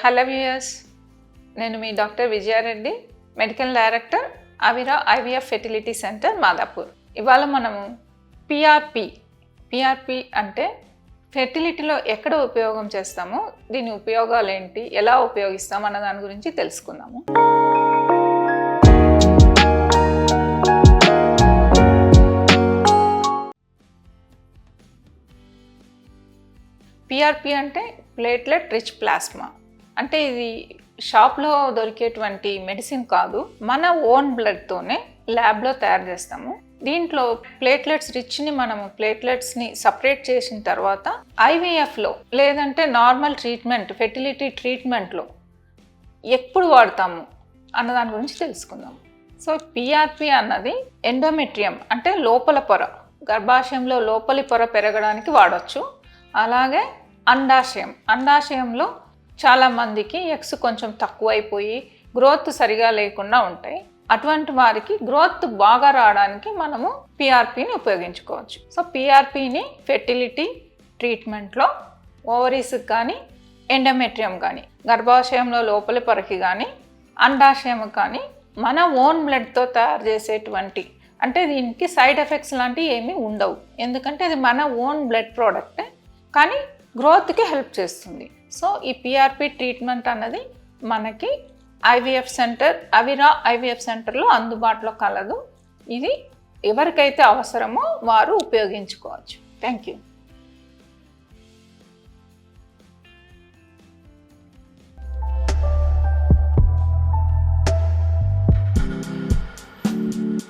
Hello viewers, నేను మీ doctor Vijaya Reddy, medical director అవిరా IVF fertility centre Madhapur. ఇవాళ మనము పిఆర్పి అంటే ఫెర్టిలిటీలో ఎక్కడ ఉపయోగం చేస్తాము, దీని ఉపయోగాలు ఏంటి, ఎలా ఉపయోగిస్తాం అన్న దాని గురించి తెలుసుకుందాము. పిఆర్పి అంటే ప్లేట్లెట్ రిచ్ ప్లాస్మా. అంటే ఇది షాప్లో దొరికేటువంటి మెడిసిన్ కాదు, మన ఓన్ బ్లడ్తోనే ల్యాబ్లో తయారు చేస్తాము. దీంట్లో ప్లేట్లెట్స్ రిచ్ని మనము ప్లేట్లెట్స్ని సపరేట్ చేసిన తర్వాత ఐవీఎఫ్లో లేదంటే నార్మల్ ట్రీట్మెంట్ ఫెర్టిలిటీ ట్రీట్మెంట్లో ఎప్పుడు వాడతాము అన్న దాని గురించి తెలుసుకుందాం. సో పిఆర్పి అన్నది ఎండోమెట్రియం అంటే లోపల పొర, గర్భాశయంలో లోపలి పొర పెరగడానికి వాడచ్చు. అలాగే అండాశయంలో చాలామందికి ఎగ్స్ కొంచెం తక్కువైపోయి గ్రోత్ సరిగా లేకుండా ఉంటాయి. అటువంటి వారికి గ్రోత్ బాగా రావడానికి మనము పిఆర్పిని ఉపయోగించుకోవచ్చు. సో పిఆర్పిని ఫెర్టిలిటీ ట్రీట్మెంట్లో ఓవరీస్కి కానీ, ఎండోమెట్రియం కానీ, గర్భాశయంలో లోపలి పొరకి కానీ, అండాశయం కానీ మన ఓన్ బ్లడ్తో తయారు చేసేటువంటి, అంటే దీనికి సైడ్ ఎఫెక్ట్స్ లాంటివి ఏమీ ఉండవు, ఎందుకంటే ఇది మన ఓన్ బ్లడ్ ప్రోడక్టే, కానీ గ్రోత్కి హెల్ప్ చేస్తుంది. సో ఈ పిఆర్పి ట్రీట్మెంట్ అన్నది మనకి అవిరా ఐవీఎఫ్ సెంటర్లో అందుబాటులో కలదు. ఇది ఎవరికైతే అవసరమో వారు ఉపయోగించుకోవచ్చు. Thank you.